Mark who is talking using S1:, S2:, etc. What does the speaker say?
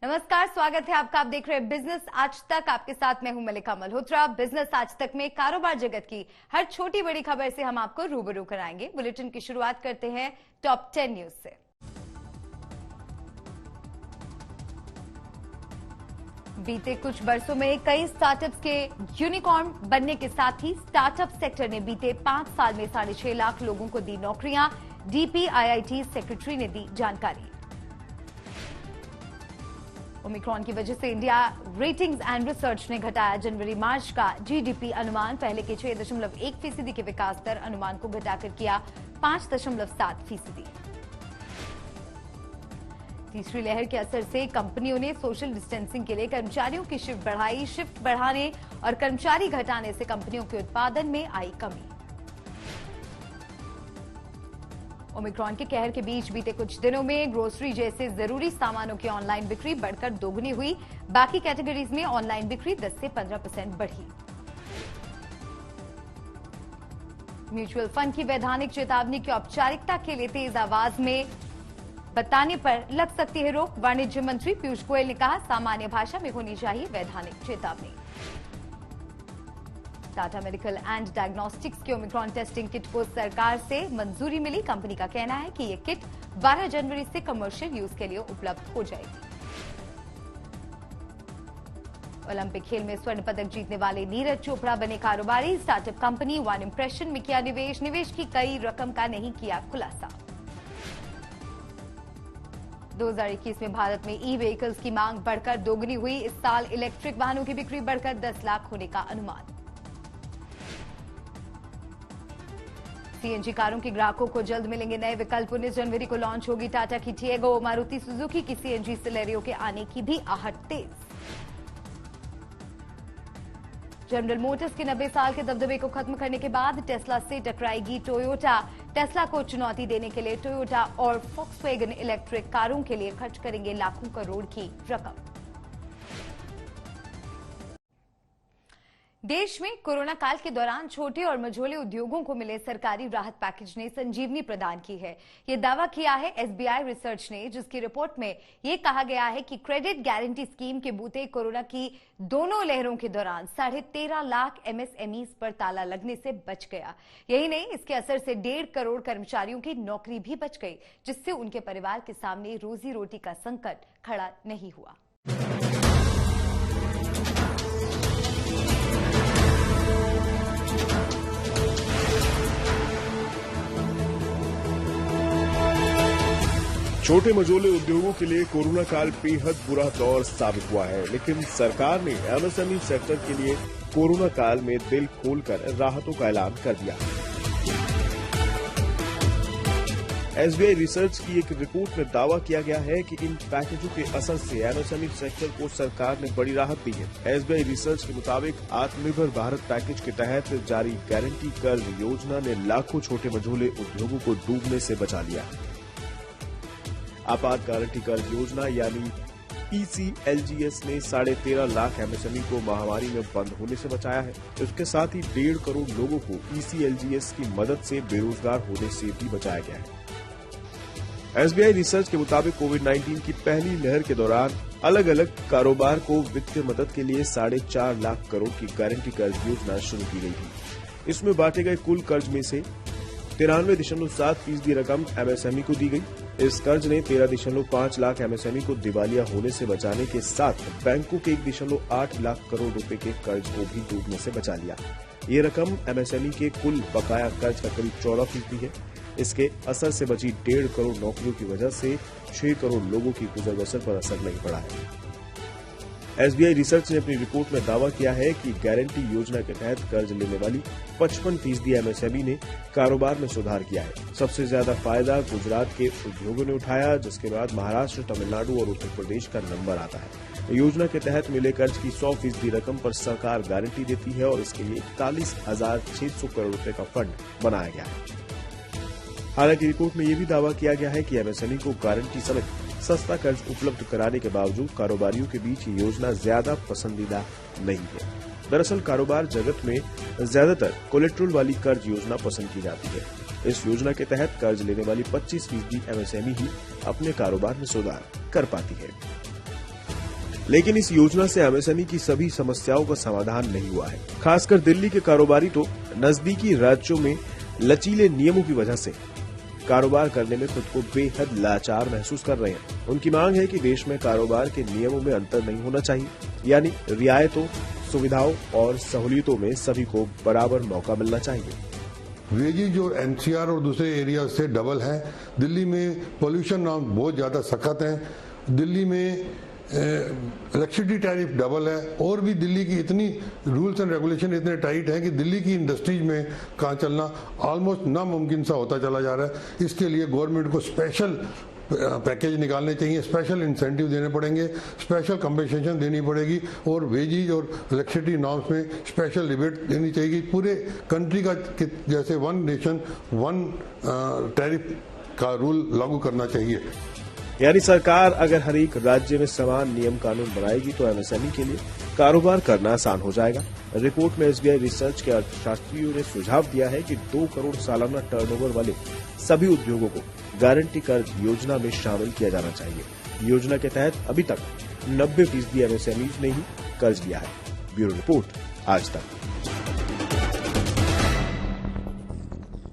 S1: नमस्कार, स्वागत है आपका। आप देख रहे हैं बिजनेस आज तक। आपके साथ मैं हूं मलिका मल्होत्रा। बिजनेस आज तक में कारोबार जगत की हर छोटी बड़ी खबर से हम आपको रूबरू कराएंगे। बुलेटिन की शुरुआत करते हैं टॉप 10 न्यूज से। बीते कुछ वर्षों में कई स्टार्टअप्स के यूनिकॉर्न बनने के साथ ही स्टार्टअप सेक्टर ने बीते 5 साल में 6.5 लाख लोगों को दी नौकरियां। DPIIT सेक्रेटरी ने दी जानकारी। ओमिक्रॉन की वजह से इंडिया रेटिंग्स एंड रिसर्च ने घटाया जनवरी मार्च का GDP अनुमान। पहले के 6.1% के विकास दर अनुमान को घटाकर किया 5.7%। तीसरी लहर के असर से कंपनियों ने सोशल डिस्टेंसिंग के लिए कर्मचारियों की शिफ्ट बढ़ाई। शिफ्ट बढ़ाने और कर्मचारी घटाने से कंपनियों के उत्पादन में आई कमी। ओमिक्रॉन के कहर के बीच बीते कुछ दिनों में ग्रोसरी जैसे जरूरी सामानों की ऑनलाइन बिक्री बढ़कर दोगुनी हुई। बाकी कैटेगरीज में ऑनलाइन बिक्री 10 से 15% बढ़ी। म्यूचुअल फंड की वैधानिक चेतावनी की औपचारिकता के लिए तेज आवाज में बताने पर लग सकती है रोक। वाणिज्य मंत्री पीयूष गोयल ने कहा, सामान्य भाषा में होनी चाहिए वैधानिक चेतावनी। टाटा मेडिकल एंड डायग्नोस्टिक्स की ओमिक्रॉन टेस्टिंग किट को सरकार से मंजूरी मिली। कंपनी का कहना है कि यह किट 12 जनवरी से कमर्शियल यूज के लिए उपलब्ध हो जाएगी। ओलंपिक खेल में स्वर्ण पदक जीतने वाले नीरज चोपड़ा बने कारोबारी। स्टार्टअप कंपनी वन इंप्रेशन में किया निवेश। निवेश की कई रकम का नहीं किया खुलासा। 2021 में भारत में ई व्हीकल्स की मांग बढ़कर दोगुनी हुई। इस साल इलेक्ट्रिक वाहनों की बिक्री बढ़कर 10 लाख होने का अनुमान। CNG कारों के ग्राहकों को जल्द मिलेंगे नए विकल्प। 19 जनवरी को लॉन्च होगी टाटा की टिएगो। मारुति सुजुकी की CNG सिलेरियो के आने की भी आहट तेज। जनरल मोटर्स के 90 साल के दबदबे को खत्म करने के बाद टेस्ला से टकराएगी टोयोटा। टेस्ला को चुनौती देने के लिए टोयोटा और फॉक्सवैगन इलेक्ट्रिक कारों के लिए खर्च करेंगे लाखों करोड़ की रकम। देश में कोरोना काल के दौरान छोटे और मझोले उद्योगों को मिले सरकारी राहत पैकेज ने संजीवनी प्रदान की है। ये दावा किया है SBI रिसर्च ने, जिसकी रिपोर्ट में ये कहा गया है कि क्रेडिट गारंटी स्कीम के बूते कोरोना की दोनों लहरों के दौरान 13.5 लाख MSMEs पर ताला लगने से बच गया। यही नहीं, इसके असर से 1.5 करोड़ कर्मचारियों की नौकरी भी बच गई, जिससे उनके परिवार के सामने रोजी रोटी का संकट खड़ा नहीं हुआ।
S2: छोटे मझोले उद्योगों के लिए कोरोना काल बेहद बुरा दौर साबित हुआ है, लेकिन सरकार ने MSME सेक्टर के लिए कोरोना काल में दिल खोलकर राहतों का ऐलान कर दिया। SBI रिसर्च की एक रिपोर्ट में दावा किया गया है कि इन पैकेजों के असर से MSME सेक्टर को सरकार ने बड़ी राहत दी है। SBI रिसर्च के मुताबिक आत्मनिर्भर भारत पैकेज के तहत जारी गारंटी कर्ज योजना ने लाखों छोटे मझोले उद्योगों को डूबने से बचा लिया है। आपात गारंटी कर्ज योजना यानी ECLGS ने 13.5 लाख MSME को महामारी में बंद होने से बचाया है। इसके साथ ही 1.5 करोड़ लोगों को ECLGS की मदद से बेरोजगार होने से भी बचाया गया है। SBI रिसर्च के मुताबिक कोविड-19 की पहली लहर के दौरान अलग अलग कारोबार को वित्तीय मदद के लिए 4.5 लाख करोड़ की गारंटी कर्ज योजना शुरू की गई थी। इसमें बांटे गए कुल कर्ज में से 93.7% रकम MSME को दी गई। इस कर्ज ने 13.5 लाख MSME को दिवालिया होने से बचाने के साथ बैंकों के 1.8 लाख करोड़ रुपए के कर्ज को भी डूबने से बचा लिया। ये रकम MSME के कुल बकाया कर्ज का करीब 14% है। इसके असर से बची 1.5 करोड़ नौकरियों की वजह से 6 करोड़ लोगों की गुजर बसर पर असर नहीं पड़ा है। SBI रिसर्च ने अपनी रिपोर्ट में दावा किया है कि गारंटी योजना के तहत कर्ज लेने वाली 55% MSME ने कारोबार में सुधार किया है। सबसे ज्यादा फायदा गुजरात के उद्योगों ने उठाया, जिसके बाद महाराष्ट्र, तमिलनाडु और उत्तर प्रदेश का नंबर आता है। योजना के तहत मिले कर्ज की 100% रकम पर सरकार गारंटी देती है और इसके लिए 41,600 करोड़ रुपए का फंड बनाया गया है। हालांकि रिपोर्ट में यह भी दावा किया गया है कि MSME को गारंटी समेत सस्ता कर्ज उपलब्ध कराने के बावजूद कारोबारियों के बीच ये योजना ज्यादा पसंदीदा नहीं है। दरअसल कारोबार जगत में ज्यादातर कोलेट्रल वाली कर्ज योजना पसंद की जाती है। इस योजना के तहत कर्ज लेने वाली 25% MSME ही अपने कारोबार में सुधार कर पाती है। लेकिन इस योजना से एमएसएमई की सभी समस्याओं का समाधान नहीं हुआ है। खासकर दिल्ली के कारोबारी तो नजदीकी राज्यों में लचीले नियमों की वजह से कारोबार करने में खुद को बेहद लाचार महसूस कर रहे हैं। उनकी मांग है कि देश में कारोबार के नियमों में अंतर नहीं होना चाहिए, यानी रियायतों, सुविधाओं और सहूलियतों में सभी को बराबर मौका मिलना चाहिए।
S3: वेजेज और एनसीआर और दूसरे एरिया से डबल है। दिल्ली में पोल्यूशन नॉर्म बहुत ज्यादा सख्त हैं। दिल्ली में इलेक्ट्रिसिटी टैरिफ डबल है और भी दिल्ली की इतनी रूल्स एंड रेगुलेशन इतने टाइट हैं कि दिल्ली की इंडस्ट्रीज में काम चलना ऑलमोस्ट नामुमकिन सा होता चला जा रहा है। इसके लिए गवर्नमेंट को स्पेशल पैकेज निकालने चाहिए, स्पेशल इंसेंटिव देने पड़ेंगे, स्पेशल कंपनसेशन देनी पड़ेगी और वेजेज और इलेक्ट्रिसिटी नॉर्म्स में स्पेशल रिबेट देनी चाहिए। पूरे कंट्री का जैसे वन नेशन वन टैरिफ का रूल लागू करना चाहिए।
S2: यानी सरकार अगर हर एक राज्य में समान नियम कानून बनाएगी तो एमएसएमई के लिए कारोबार करना आसान हो जाएगा। रिपोर्ट में एसबीआई रिसर्च के अर्थशास्त्रियों ने सुझाव दिया है कि 2 करोड़ सालाना टर्नओवर वाले सभी उद्योगों को गारंटी कर्ज योजना में शामिल किया जाना चाहिए। योजना के तहत अभी तक 90% एमएसएमई ने ही कर्ज लिया है। ब्यूरो रिपोर्ट, आज तक।